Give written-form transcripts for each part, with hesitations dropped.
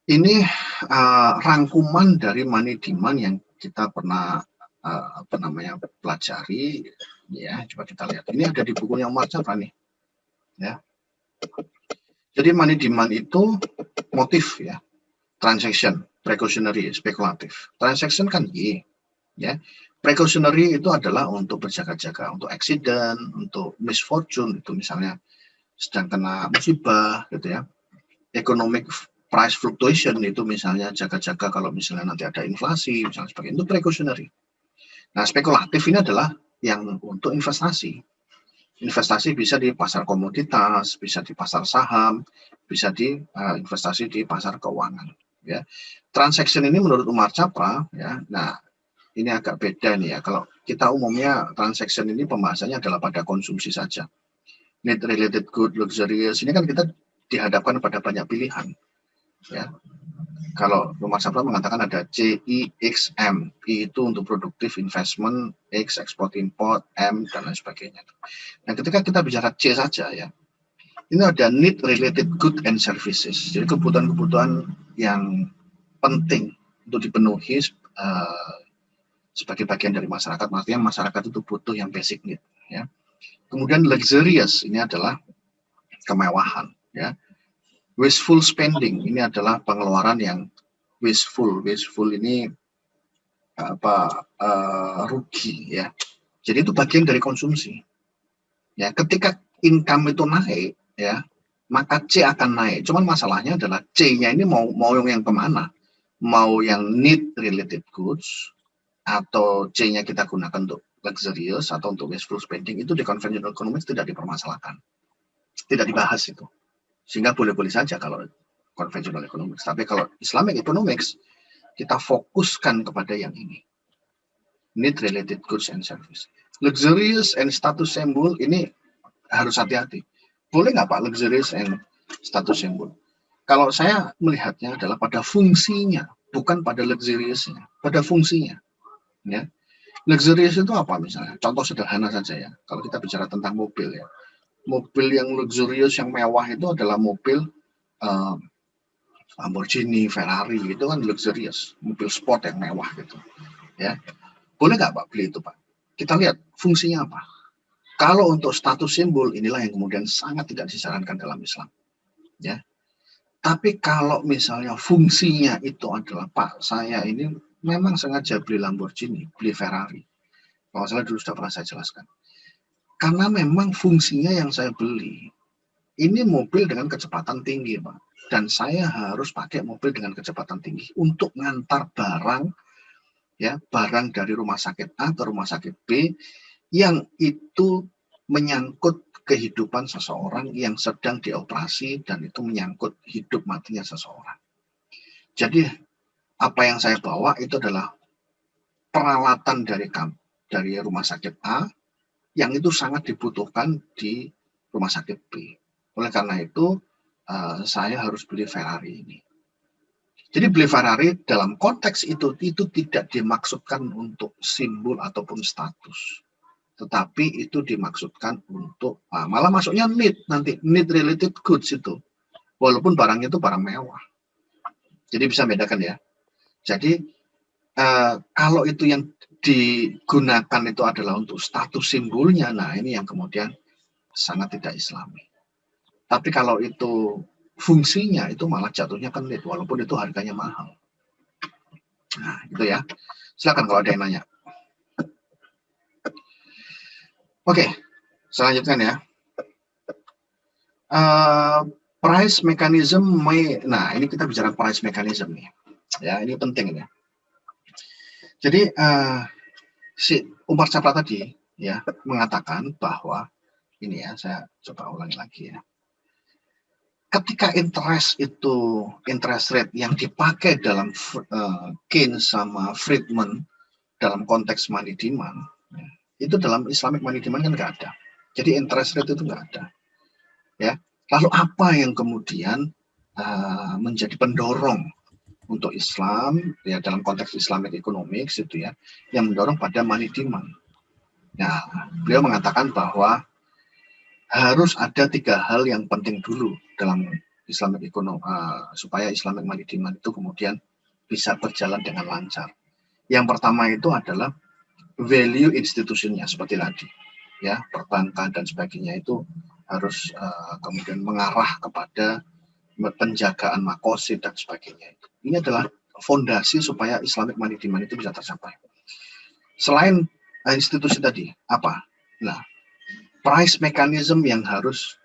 Ini rangkuman dari money demand yang kita pernah pelajari, ya. Coba kita lihat. Ini ada di bukunya Umar Chapra nih, ya. Jadi money demand itu motif, ya. Transaction, precautionary, spekulatif. Transaction kan Y, ya. Precautionary itu adalah untuk berjaga-jaga, untuk accident, untuk misfortune, itu misalnya sedang kena musibah, gitu ya. Economic price fluctuation itu misalnya jaga-jaga kalau misalnya nanti ada inflasi, misalnya sebagainya, itu precautionary. Nah, spekulatif ini adalah yang untuk investasi. Investasi bisa di pasar komoditas, bisa di pasar saham, bisa di investasi di pasar keuangan. Ya, transaction ini menurut Umar Chapra, ya. Nah, ini agak beda nih ya. Kalau kita umumnya transaction ini pembahasannya adalah pada konsumsi saja. Need related good, luxurious. Ini kan kita dihadapkan pada banyak pilihan. Ya, kalau Umar Chapra mengatakan ada CIXM, I itu untuk produktif investment, X export import, M dan lain sebagainya. Nah, ketika kita bicara C saja ya, ini ada need related good and services. Jadi kebutuhan-kebutuhan yang penting untuk dipenuhi sebagai bagian dari masyarakat. Maksudnya masyarakat itu butuh yang basic need. Ya. Kemudian luxurious, ini adalah kemewahan. Ya. Wasteful spending, ini adalah pengeluaran yang wasteful. Wasteful ini rugi, ya. Jadi itu bagian dari konsumsi. Ya, ketika income itu naik, ya, maka C akan naik. Cuman masalahnya adalah C-nya ini mau yang kemana? Mau yang need related goods, atau C-nya kita gunakan untuk luxurious atau untuk wasteful spending, itu di conventional economics tidak dipermasalahkan. Tidak dibahas itu. Sehingga boleh-boleh saja kalau conventional economics. Tapi kalau Islamic economics, kita fokuskan kepada yang ini. Need related goods and service. Luxurious and status symbol ini harus hati-hati. Boleh nggak Pak luxurious and status symbol? Kalau saya melihatnya adalah pada fungsinya, bukan pada luxuriousnya, pada fungsinya. Ya. Luxurious itu apa misalnya? Contoh sederhana saja ya. Kalau kita bicara tentang mobil ya, mobil yang luxurious, yang mewah itu adalah mobil Lamborghini, Ferrari, itu kan luxurious, mobil sport yang mewah gitu. Ya, boleh nggak Pak beli itu Pak? Kita lihat fungsinya apa. Kalau untuk status simbol, inilah yang kemudian sangat tidak disarankan dalam Islam. Ya, tapi kalau misalnya fungsinya itu adalah Pak, saya ini memang sengaja beli Lamborghini, beli Ferrari. Kalau salah dulu sudah pernah saya jelaskan. Karena memang fungsinya yang saya beli, ini mobil dengan kecepatan tinggi Pak. Dan saya harus pakai mobil dengan kecepatan tinggi untuk ngantar barang, ya, barang dari rumah sakit A ke rumah sakit B yang itu menyangkut kehidupan seseorang yang sedang dioperasi dan itu menyangkut hidup matinya seseorang. Jadi apa yang saya bawa itu adalah peralatan dari rumah sakit A yang itu sangat dibutuhkan di rumah sakit B. Oleh karena itu saya harus beli Ferrari ini. Jadi beli Ferrari dalam konteks itu tidak dimaksudkan untuk simbol ataupun status, tetapi itu dimaksudkan untuk malah masuknya need related goods itu, walaupun barangnya itu barang mewah. Jadi bisa bedakan ya. Jadi kalau itu yang digunakan itu adalah untuk status simbolnya, nah ini yang kemudian sangat tidak Islami. Tapi kalau itu fungsinya, itu malah jatuhnya kan need, walaupun itu harganya mahal. Nah, itu ya. Silakan kalau ada yang nanya. Oke, selanjutnya ya. Price mechanism nah ini kita bicara price mechanism nih. Ya, ini penting ya. Jadi si Umar Chapra tadi ya mengatakan bahwa ini ya, saya coba ulangi lagi ya. Ketika interest rate yang dipakai dalam Keynes sama Friedman dalam konteks money demand, ya, itu dalam Islamic money demand kan nggak ada. Jadi interest rate itu nggak ada. Ya, lalu apa yang kemudian menjadi pendorong untuk Islam ya dalam konteks Islamic economics itu ya, yang mendorong pada money demand? Nah, beliau mengatakan bahwa harus ada 3 hal yang penting dulu dalam supaya Islamic money demand itu kemudian bisa berjalan dengan lancar. Yang pertama itu adalah value institusinya seperti tadi, ya, perbankan dan sebagainya itu harus kemudian mengarah kepada penjagaan makosid dan sebagainya. Ini adalah fondasi supaya Islamic money demand itu bisa tercapai. Selain institusi tadi, apa? Nah, price mechanism yang harus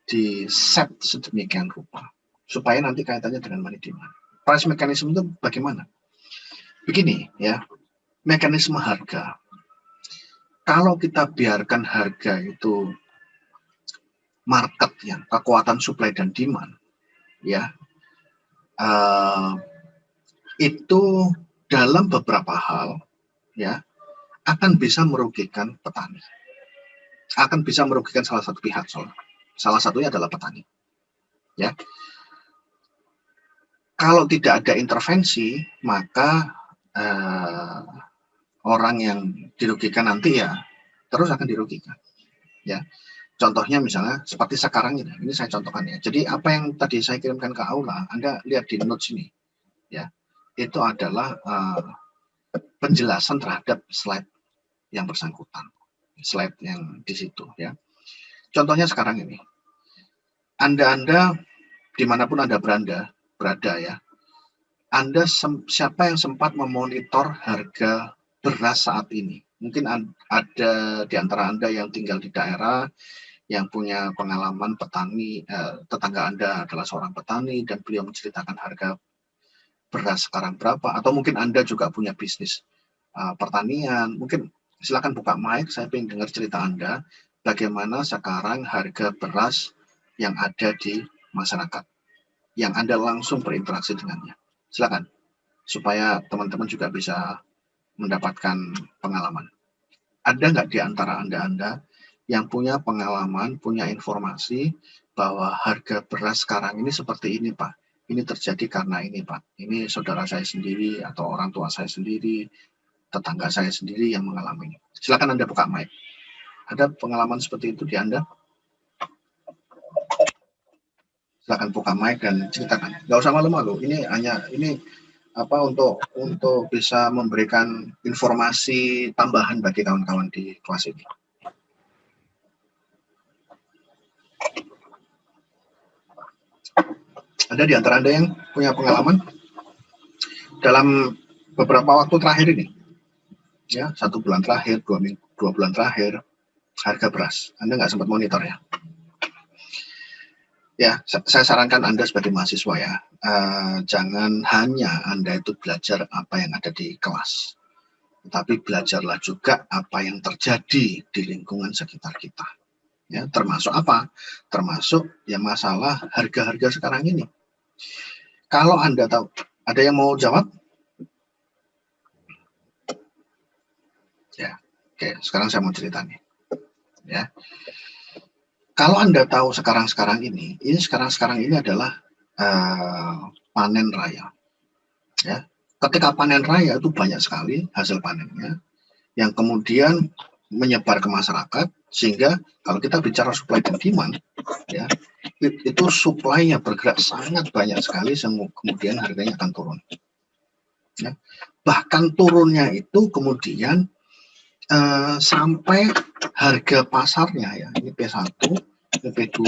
di-set sedemikian rupa supaya nanti kaitannya dengan money demand. Price mechanism itu bagaimana? Begini ya, mekanisme harga. Kalau kita biarkan harga itu market yang kekuatan supply dan demand, ya, itu dalam beberapa hal, ya, akan bisa merugikan petani, akan bisa merugikan salah satu pihak, salah satunya adalah petani, ya. Kalau tidak ada intervensi, maka orang yang dirugikan nanti ya terus akan dirugikan, ya. Contohnya misalnya seperti sekarang ini saya contohkan ya. Jadi apa yang tadi saya kirimkan ke aula, Anda lihat di notes ini, ya, itu adalah penjelasan terhadap slide yang bersangkutan, slide yang di situ, ya. Contohnya sekarang ini, Anda dimanapun Anda berada ya, Anda siapa yang sempat memonitor harga beras saat ini? Mungkin ada di antara Anda yang tinggal di daerah, yang punya pengalaman petani, tetangga Anda adalah seorang petani dan beliau menceritakan harga beras sekarang berapa, atau mungkin Anda juga punya bisnis pertanian, mungkin silakan buka mic, saya ingin dengar cerita Anda, bagaimana sekarang harga beras yang ada di masyarakat, yang Anda langsung berinteraksi dengannya. Silakan, supaya teman-teman juga bisa mendapatkan pengalaman. Ada nggak di antara Anda yang punya pengalaman, punya informasi bahwa harga beras sekarang ini seperti ini, Pak? Ini terjadi karena ini, Pak. Ini saudara saya sendiri atau orang tua saya sendiri, tetangga saya sendiri yang mengalami. Silakan Anda buka mic. Ada pengalaman seperti itu di Anda? Silakan buka mic dan ceritakan. Nggak usah malu-malu. Ini untuk bisa memberikan informasi tambahan bagi kawan-kawan di kelas ini. Ada di antara Anda yang punya pengalaman dalam beberapa waktu terakhir ini, ya, 1 bulan terakhir, 2 bulan terakhir, harga beras Anda nggak sempat monitor ya? Ya, saya sarankan Anda sebagai mahasiswa ya, jangan hanya Anda itu belajar apa yang ada di kelas, tapi belajarlah juga apa yang terjadi di lingkungan sekitar kita. Ya, termasuk apa? Termasuk ya masalah harga-harga sekarang ini. Kalau Anda tahu, ada yang mau jawab? Ya, oke, sekarang saya mau cerita nih. Ya. Kalau Anda tahu sekarang ini adalah panen raya. Ya. Ketika panen raya itu banyak sekali hasil panennya yang kemudian menyebar ke masyarakat, sehingga kalau kita bicara supply dan demand, ya, itu supply-nya bergerak sangat banyak sekali, kemudian harganya akan turun. Ya. Bahkan turunnya itu kemudian sampai harga pasarnya ya, ini P1, ini P2,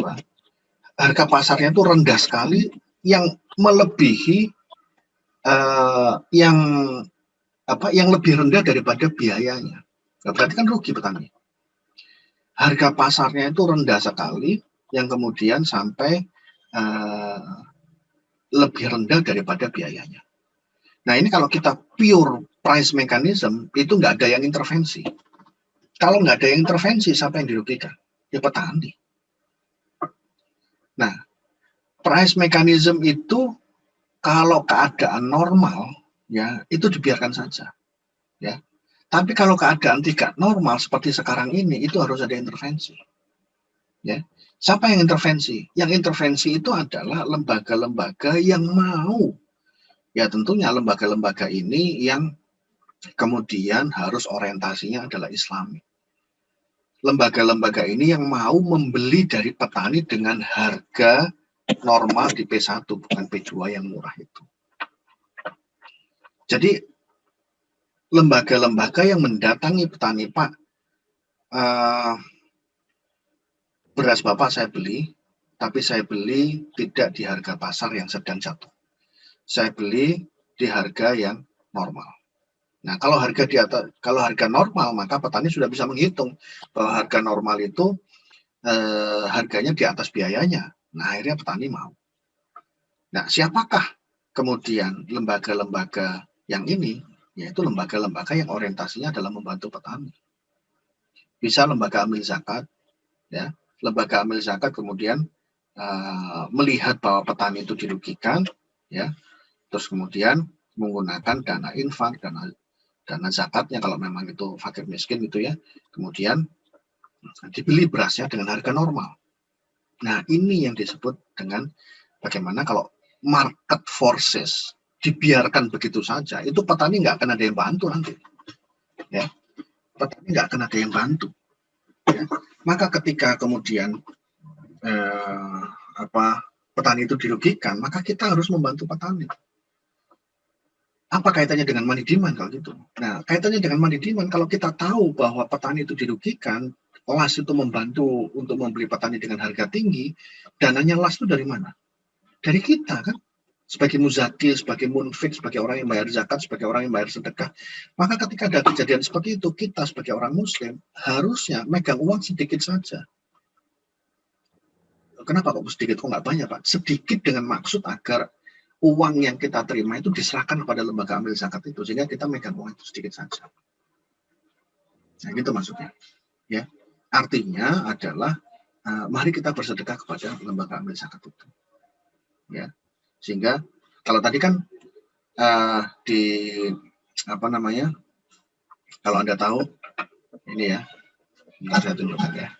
harga pasarnya itu rendah sekali, yang melebihi yang lebih rendah daripada biayanya. Nah, berarti kan rugi petani. Harga pasarnya itu rendah sekali, yang kemudian sampai lebih rendah daripada biayanya. Nah, ini kalau kita pure price mechanism, itu nggak ada yang intervensi. Kalau nggak ada yang intervensi, siapa yang dirugikan? Ya petani. Nah, price mechanism itu kalau keadaan normal, ya itu dibiarkan saja, ya. Tapi kalau keadaan tidak normal seperti sekarang ini, itu harus ada intervensi, ya. Siapa yang intervensi? Yang intervensi itu adalah lembaga-lembaga yang mau, ya tentunya lembaga-lembaga ini yang kemudian harus orientasinya adalah Islami. Lembaga-lembaga ini yang mau membeli dari petani dengan harga normal di P1, bukan P2 yang murah itu. Jadi lembaga-lembaga yang mendatangi petani, Pak, beras Bapak saya beli, tapi saya beli tidak di harga pasar yang sedang jatuh. Saya beli di harga yang normal. Nah, kalau harga normal, maka petani sudah bisa menghitung bahwa harga normal itu harganya di atas biayanya. Nah, akhirnya petani mau. Nah, siapakah kemudian lembaga-lembaga yang ini? Yaitu lembaga-lembaga yang orientasinya adalah membantu petani. Bisa lembaga amil zakat, ya. Lembaga amil zakat kemudian melihat bahwa petani itu dirugikan, ya. Terus kemudian menggunakan dana infak, dana zakatnya kalau memang itu fakir miskin gitu ya. Kemudian dibeli berasnya dengan harga normal. Nah, ini yang disebut dengan bagaimana kalau market forces dibiarkan begitu saja, itu petani nggak akan ada yang bantu nanti. Ya, petani nggak akan ada yang bantu. Ya. Maka ketika kemudian petani itu dirugikan, maka kita harus membantu petani. Apa kaitannya dengan money demand kalau gitu? Nah, kaitannya dengan money demand, kalau kita tahu bahwa petani itu dirugikan, LAS itu membantu untuk membeli petani dengan harga tinggi, dananya LAS itu dari mana? Dari kita kan, sebagai muzakir, sebagai munfik, sebagai orang yang bayar zakat, sebagai orang yang bayar sedekah. Maka ketika ada kejadian seperti itu, kita sebagai orang muslim harusnya megang uang sedikit saja. Kenapa kok sedikit? Kok nggak banyak, Pak? Sedikit dengan maksud agar uang yang kita terima itu diserahkan kepada lembaga amil zakat itu, sehingga kita megang uang itu sedikit saja. Nah, gitu maksudnya. Ya, artinya adalah mari kita bersedekah kepada lembaga amil zakat itu. Ya, sehingga kalau tadi kan di apa namanya? Kalau Anda tahu ini ya, bentar saya tunjukkan ya.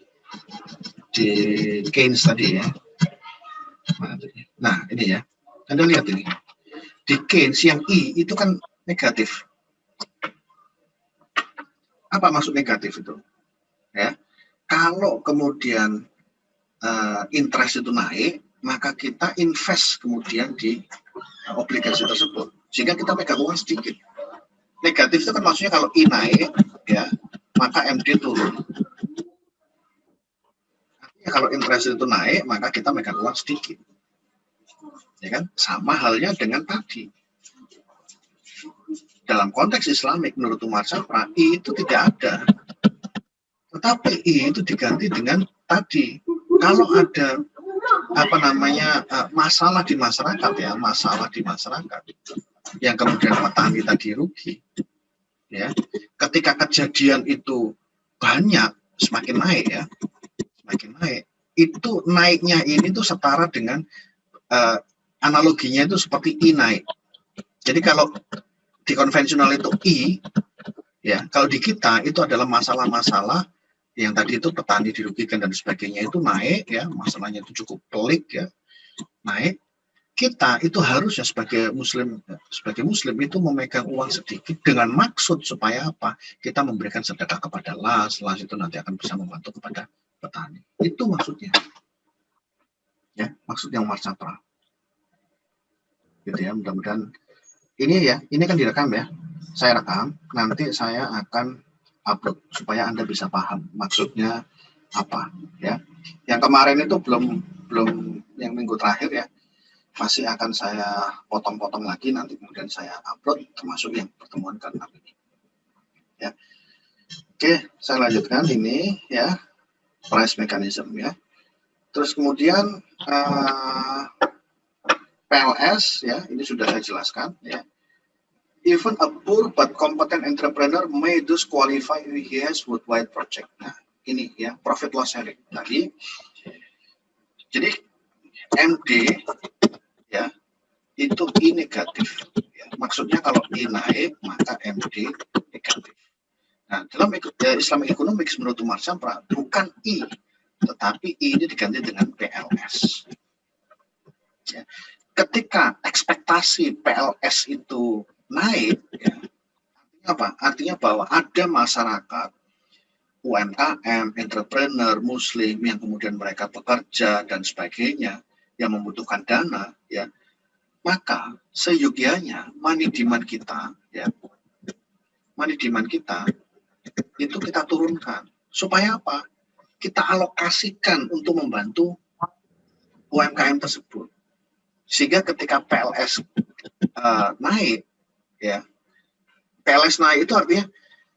Di Keynes tadi ya. Nah, ini ya. Anda lihat ini. Di Keynes yang I itu kan negatif. Apa maksud negatif itu? Ya, kalau kemudian interest itu naik, maka kita invest kemudian di obligasi tersebut, sehingga kita megang uang sedikit. Negatif itu kan maksudnya kalau I naik, ya, maka MD turun. Artinya kalau interest itu naik, maka kita megang uang sedikit. Ya kan? Sama halnya dengan tadi. Dalam konteks Islamik, menurut Umar Syafra, I itu tidak ada. Tetapi I itu diganti dengan tadi. Kalau ada masalah di masyarakat ya, masalah di masyarakat yang kemudian petani tadi rugi, ya. Ketika kejadian itu banyak, semakin naik ya, semakin naik. Itu naiknya ini tuh setara dengan analoginya itu seperti I naik. Jadi kalau di konvensional itu I, ya, kalau di kita itu adalah masalah-masalah yang tadi itu petani dirugikan dan sebagainya itu naik ya, masalahnya itu cukup pelik ya, naik. Kita itu harusnya sebagai muslim itu memegang uang sedikit dengan maksud supaya apa? Kita memberikan sedekah kepada LAS itu nanti akan bisa membantu kepada petani. Itu maksudnya. Ya, maksudnya Umar Syafra. Gitu ya, mudah-mudahan ini kan direkam ya. Saya rekam, nanti saya akan upload supaya Anda bisa paham maksudnya apa ya. Yang kemarin itu belum yang minggu terakhir ya. Masih akan saya potong-potong lagi, nanti kemudian saya upload termasuk yang pertemuan ke-6 ini. Ya. Oke, saya lanjutkan ini ya, price mechanism ya. Terus kemudian PLS ya, ini sudah saya jelaskan ya. Even a poor but competent entrepreneur may thus qualify if he has worldwide project. Nah, ini ya, profit loss sharing tadi. Jadi MD ya, itu I negatif. Ya. Maksudnya kalau I naik, maka MD negatif. Nah, dalam Islamic Economics menurut Umar Syafra, bukan I, tetapi I ini diganti dengan PLS. Ya. Ketika ekspektasi PLS itu naik, ya, artinya apa? Artinya bahwa ada masyarakat, UMKM, entrepreneur, muslim, yang kemudian mereka bekerja dan sebagainya, yang membutuhkan dana, ya, maka seyogianya money demand kita, ya, money demand kita itu kita turunkan. Supaya apa? Kita alokasikan untuk membantu UMKM tersebut. Sehingga ketika PLS naik, ya, PLS naik itu artinya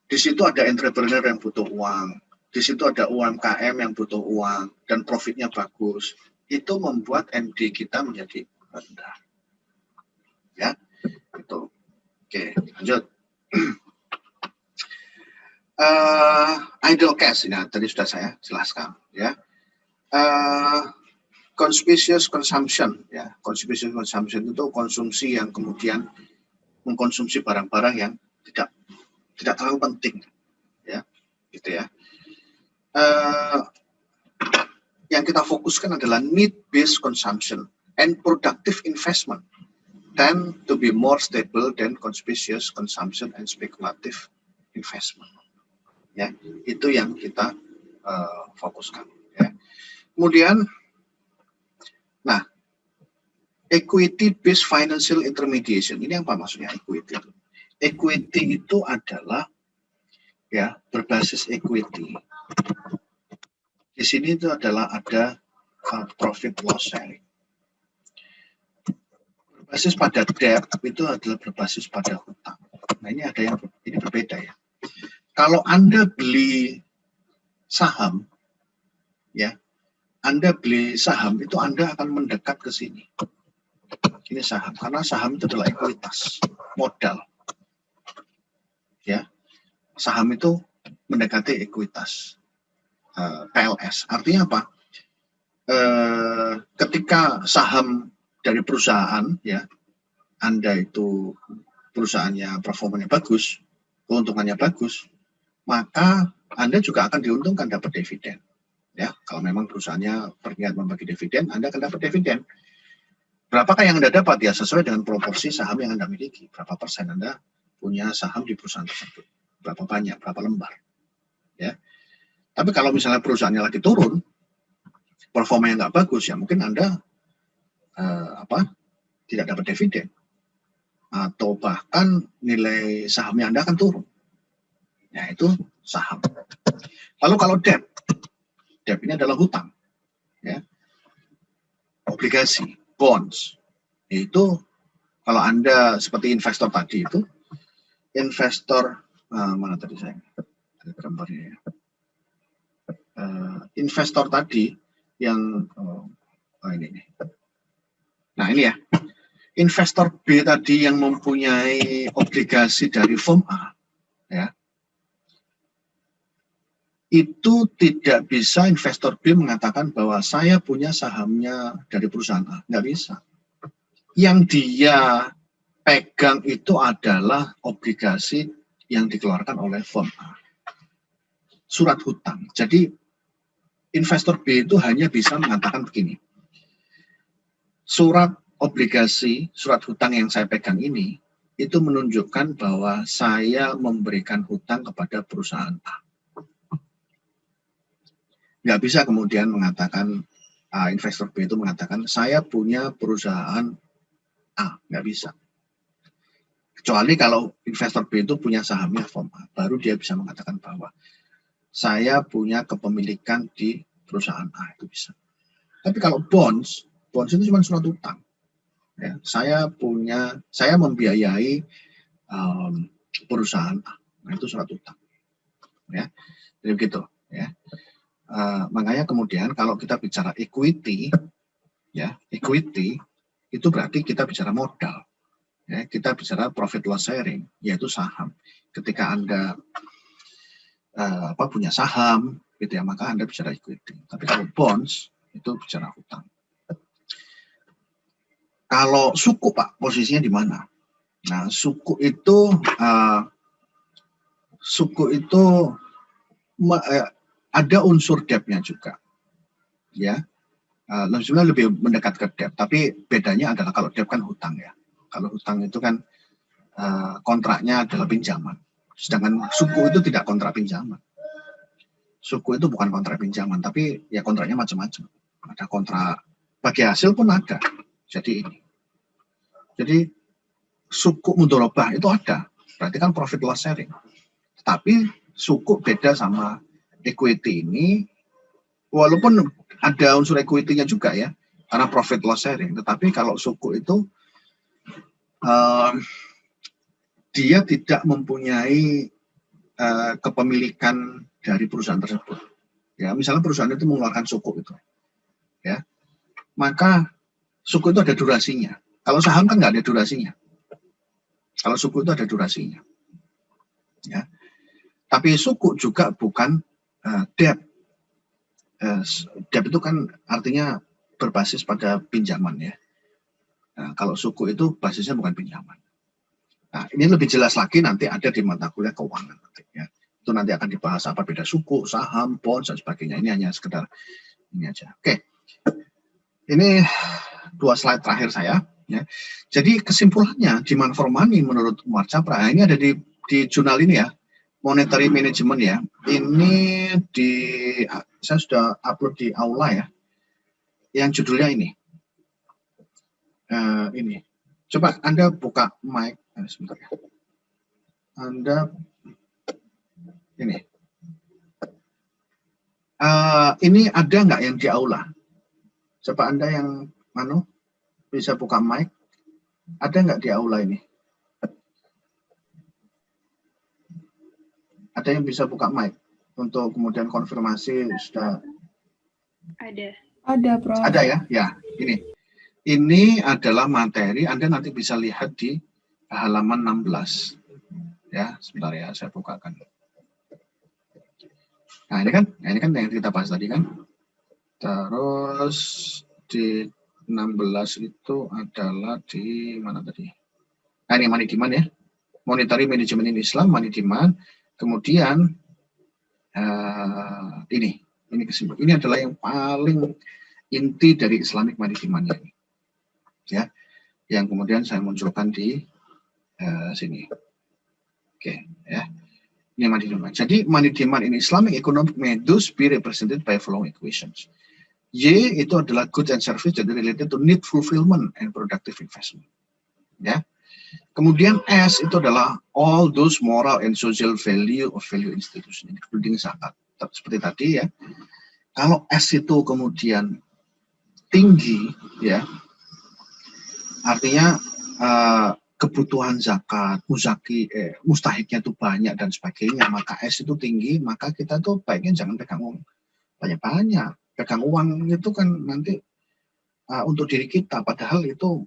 di situ ada entrepreneur yang butuh uang, di situ ada UMKM yang butuh uang, dan profitnya bagus. Itu membuat MD kita menjadi rendah. Ya, itu. Oke, lanjut. Idle cash, ya, tadi sudah saya jelaskan. Ya, conspicuous consumption, ya, conspicuous consumption itu konsumsi yang kemudian mengkonsumsi barang-barang yang tidak terlalu penting, ya, gitu ya. Yang kita fokuskan adalah need-based consumption and productive investment tend to be more stable than conspicuous consumption and speculative investment. Ya, itu yang kita fokuskan. Ya. Kemudian, nah, equity-based financial intermediation, ini apa maksudnya equity? Equity itu adalah, ya, berbasis equity. Di sini itu adalah ada profit loss sharing. Berbasis pada debt itu adalah berbasis pada hutang. Nah, ini ada yang ini berbeda, ya. Kalau Anda beli saham, ya, Anda beli saham itu Anda akan mendekat ke sini. Ini saham, karena saham itu adalah ekuitas, modal. Ya, saham itu mendekati ekuitas, PLS. Artinya apa? Ketika saham dari perusahaan, ya, Anda itu perusahaannya performanya bagus, keuntungannya bagus, maka Anda juga akan diuntungkan dapat dividen. Ya, kalau memang perusahaannya berniat membagi dividen, Anda akan dapat dividen. Berapakah yang Anda dapat? Ya, sesuai dengan proporsi saham yang Anda miliki. Berapa persen Anda punya saham di perusahaan tersebut? Berapa banyak? Berapa lembar? Ya. Tapi kalau misalnya perusahaannya lagi turun, performanya nggak bagus, ya mungkin Anda tidak dapat dividen. Atau bahkan nilai sahamnya Anda akan turun. Ya, itu saham. Lalu kalau debt ini adalah hutang, ya, obligasi, bonds. Itu kalau Anda seperti investor tadi itu, investor mana tadi saya ada gambarnya, ya. Investor tadi yang ini. Nah, ini ya, investor B tadi yang mempunyai obligasi dari firm A, ya, itu tidak bisa investor B mengatakan bahwa saya punya sahamnya dari perusahaan A. Nggak bisa. Yang dia pegang itu adalah obligasi yang dikeluarkan oleh firm A. Surat hutang. Jadi, investor B itu hanya bisa mengatakan begini. Surat obligasi, surat hutang yang saya pegang ini, itu menunjukkan bahwa saya memberikan hutang kepada perusahaan A. Nggak bisa kemudian mengatakan, investor B itu mengatakan, saya punya perusahaan A. Nggak bisa. Kecuali kalau investor B itu punya sahamnya firm A, baru dia bisa mengatakan bahwa saya punya kepemilikan di perusahaan A, itu bisa. Tapi kalau bonds itu cuma surat utang. Ya, saya membiayai perusahaan A, nah itu surat utang. Ya, jadi begitu. Ya. Makanya kemudian kalau kita bicara equity, ya, equity itu berarti kita bicara modal. Ya, kita bicara profit loss sharing, yaitu saham. Ketika Anda punya saham, gitu ya, maka Anda bicara equity. Tapi kalau bonds itu bicara hutang. Kalau suku, Pak, posisinya di mana? Nah, suku itu ada unsur debt-nya juga, ya. Sebenarnya lebih mendekat ke debt, tapi bedanya adalah kalau debt kan hutang, ya. Kalau hutang itu kan kontraknya adalah pinjaman, sedangkan suku itu tidak kontrak pinjaman. Suku itu bukan kontrak pinjaman, tapi ya kontraknya macam-macam. Ada kontrak bagi hasil pun ada. Jadi ini. Jadi suku mudharabah itu ada. Berarti kan profit loss sharing. Tapi suku beda sama equity ini, walaupun ada unsur equity-nya juga ya, karena profit loss sharing. Tetapi kalau suku itu dia tidak mempunyai kepemilikan dari perusahaan tersebut. Ya, misalnya perusahaan itu mengeluarkan suku itu, ya, maka suku itu ada durasinya. Kalau saham kan nggak ada durasinya. Kalau suku itu ada durasinya. Ya. Tapi suku juga bukan debt. Debt itu kan artinya berbasis pada pinjaman ya. Nah, kalau suku itu basisnya bukan pinjaman. Nah, ini lebih jelas lagi nanti ada di mata kuliah keuangan. Ya. Itu nanti akan dibahas apa beda suku, saham, bonds, dan sebagainya. Ini hanya sekedar ini aja. Oke. Ini 2 slide terakhir saya. Ya. Jadi kesimpulannya, demand for money menurut Umar Chapra, ini ada di jurnal ini ya, Monetary Management ya. Ini saya sudah upload di Aula ya. Yang judulnya ini. Ini. Coba Anda buka mic. Sebentar ya. Anda ini. Ini ada nggak yang di Aula? Coba Anda yang bisa buka mic. Ada nggak di Aula ini? Ada yang bisa buka mic untuk kemudian konfirmasi sudah? Ada, Prof. Ada ya? Ya, ini. Ini adalah materi, Anda nanti bisa lihat di halaman 16. Ya, sebentar ya, saya bukakan. Nah, ini kan yang kita bahas tadi kan. Terus di 16 itu adalah di mana tadi? Nah, ini money demand ya. Monetary Management in Islam, money demand. Kemudian ini kesimpulan. Ini adalah yang paling inti dari Islamic money demand ini. Ya, yang kemudian saya munculkan di sini. Oke, ya. Ini money demand. Jadi money demand in Islamic economic may thus be represented by following equations. Y itu adalah goods and service jadi related to need fulfillment and productive investment. Ya. Kemudian S itu adalah all those moral and social value of value institution, including zakat. Seperti tadi ya. Kalau S itu kemudian tinggi, ya, artinya kebutuhan zakat, mustahiknya itu banyak dan sebagainya, maka S itu tinggi, maka kita tuh baiknya jangan pegang uang banyak-banyak. Pegang uang itu kan nanti untuk diri kita, padahal itu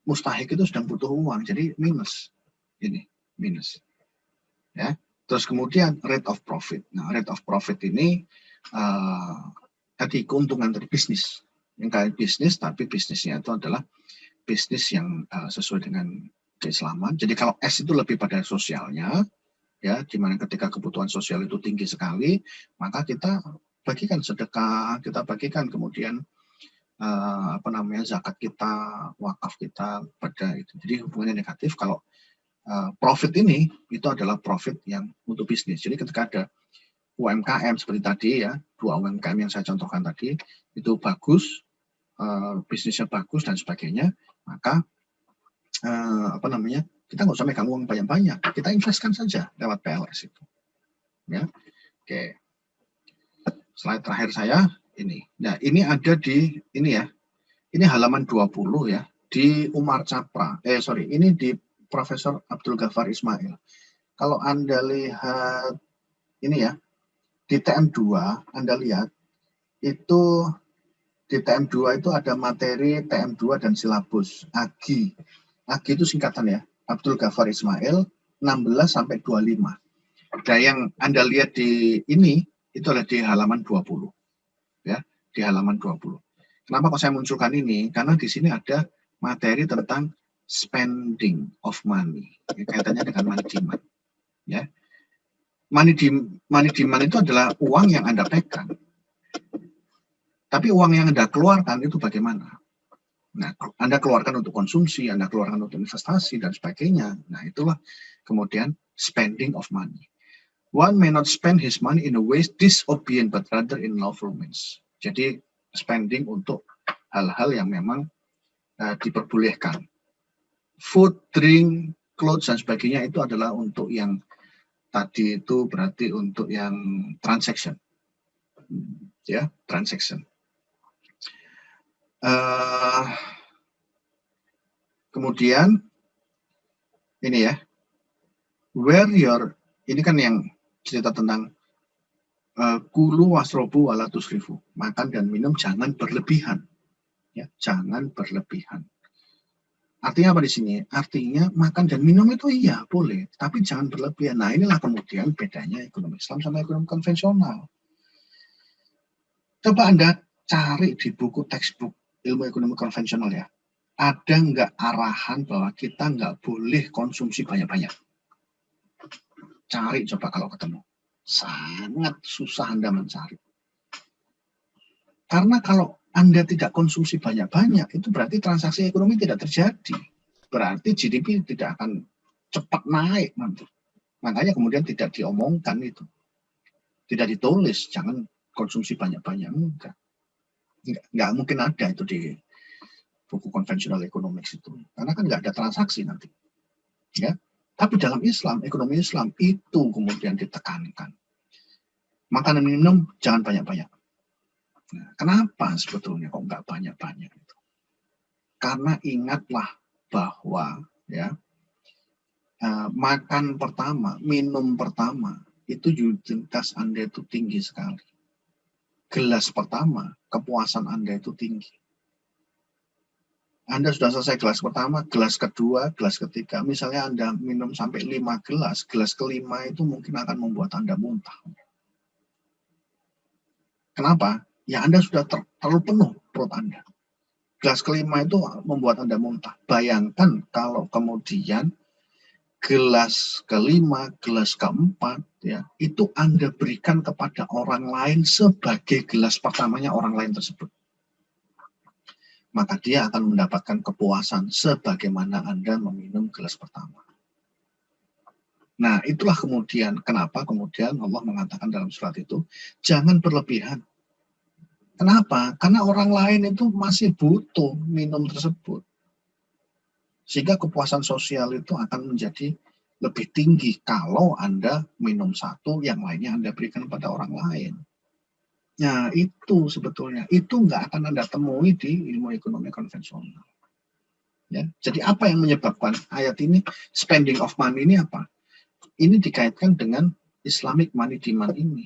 mustahik itu sedang butuh uang, jadi minus. Ini minus. Ya. Terus kemudian rate of profit. Nah, rate of profit ini tadi keuntungan dari bisnis. Yang kayak bisnis, tapi bisnisnya itu adalah bisnis yang sesuai dengan keislaman. Jadi kalau S itu lebih pada sosialnya, ya, dimana ketika kebutuhan sosial itu tinggi sekali, maka kita bagikan sedekah, kita bagikan kemudian zakat kita, wakaf kita pada itu. Jadi hubungannya negatif. Kalau profit ini itu adalah profit yang untuk bisnis. Jadi ketika ada UMKM seperti tadi ya, 2 UMKM yang saya contohkan tadi itu bagus, bisnisnya bagus dan sebagainya, maka kita nggak usah megang uang banyak-banyak, kita investkan saja lewat PLS itu. Ya, oke. Slide terakhir saya ini. Nah, ini ada di ini ya. Ini halaman 20 ya di Umar Chapra. Ini di Profesor Abdul Ghaffar Ismail. Kalau Anda lihat ini ya, di TM2 Anda lihat itu di TM2 itu ada materi TM2 dan silabus AGI. AGI itu singkatan ya, Abdul Ghaffar Ismail 16 sampai 25. Nah, yang Anda lihat di ini itu ada di halaman 20. Ya, di halaman 20. Kenapa kok saya munculkan ini? Karena di sini ada materi tentang spending of money. Kaitannya dengan money demand. Ya. Money demand itu adalah uang yang Anda pegang. Tapi uang yang Anda keluarkan itu bagaimana? Nah, Anda keluarkan untuk konsumsi, Anda keluarkan untuk investasi, dan sebagainya. Nah, itulah kemudian spending of money. One may not spend his money in a way disobedient, but rather in lawful means. Jadi, spending untuk hal-hal yang memang diperbolehkan. Food, drink, clothes dan sebagainya itu adalah untuk yang tadi itu berarti untuk yang transaction, ya, transaction. Kemudian ini ya, ini kan yang cerita tentang kulu wasrobu wala tusrifu, makan dan minum jangan berlebihan, ya, jangan berlebihan. Artinya apa di sini? Artinya makan dan minum itu iya boleh, tapi jangan berlebihan. Nah, inilah kemudian bedanya ekonomi Islam sama ekonomi konvensional. Coba Anda cari di buku textbook ilmu ekonomi konvensional ya, ada nggak arahan bahwa kita nggak boleh konsumsi banyak-banyak? Cari coba kalau ketemu. Sangat susah Anda mencari. Karena kalau Anda tidak konsumsi banyak-banyak, itu berarti transaksi ekonomi tidak terjadi. Berarti GDP tidak akan cepat naik nanti. Makanya kemudian tidak diomongkan itu. Tidak ditulis, jangan konsumsi banyak-banyak. Nggak mungkin ada itu di buku konvensional ekonomi itu. Karena kan nggak ada transaksi nanti. Ya. Tapi dalam Islam, ekonomi Islam itu kemudian ditekankan. Makanan minum jangan banyak-banyak. Nah, kenapa sebetulnya kok nggak banyak-banyak itu? Karena ingatlah bahwa ya makan pertama, minum pertama itu utilitas Anda itu tinggi sekali. Gelas pertama, kepuasan Anda itu tinggi. Anda sudah selesai gelas pertama, gelas kedua, gelas ketiga. Misalnya Anda minum sampai 5 gelas, gelas kelima itu mungkin akan membuat Anda muntah. Kenapa? Ya Anda sudah terlalu penuh perut Anda. Gelas kelima itu membuat Anda muntah. Bayangkan kalau kemudian gelas kelima, gelas keempat, ya itu Anda berikan kepada orang lain sebagai gelas pertamanya orang lain tersebut. Maka dia akan mendapatkan kepuasan sebagaimana Anda meminum gelas pertama. Nah, itulah kemudian kenapa kemudian Allah mengatakan dalam surat itu, jangan berlebihan. Kenapa? Karena orang lain itu masih butuh minum tersebut. Sehingga kepuasan sosial itu akan menjadi lebih tinggi kalau Anda minum satu, yang lainnya Anda berikan pada orang lain. Nah, itu sebetulnya. Itu nggak akan Anda temui di ilmu ekonomi konvensional. Ya, jadi apa yang menyebabkan ayat ini, spending of money ini apa? Ini dikaitkan dengan Islamic money demand ini.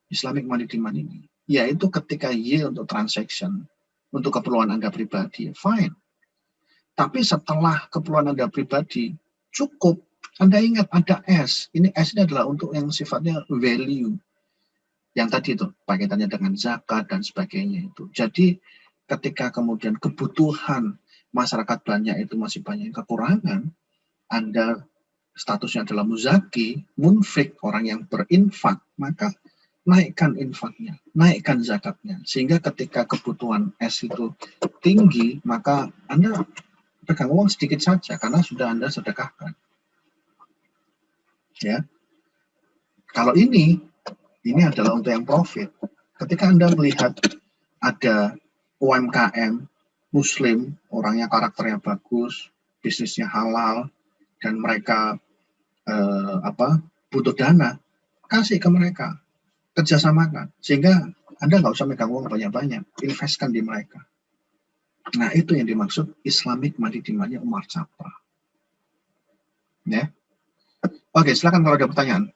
Islamic money demand ini. Yaitu ketika yield untuk transaction, untuk keperluan Anda pribadi, fine. Tapi setelah keperluan Anda pribadi, cukup. Anda ingat ada S. Ini S ini adalah untuk yang sifatnya value. Yang tadi itu, pakaitannya dengan zakat dan sebagainya itu. Jadi ketika kemudian kebutuhan masyarakat banyak itu masih banyak kekurangan, Anda statusnya adalah muzaki, munfik, orang yang berinfak, maka naikkan infaknya, naikkan zakatnya. Sehingga ketika kebutuhan S itu tinggi, maka Anda pegang uang sedikit saja karena sudah Anda sedekahkan. Ya. Kalau ini adalah untuk yang profit. Ketika Anda melihat ada UMKM Muslim, orangnya karakternya bagus, bisnisnya halal, dan mereka butuh dana, kasih ke mereka, kerjasamakan, sehingga Anda nggak usah megang uang banyak-banyak, investkan di mereka. Nah, itu yang dimaksud Islamic money demand-nya Umar Chapra. Ya. Oke, silakan kalau ada pertanyaan.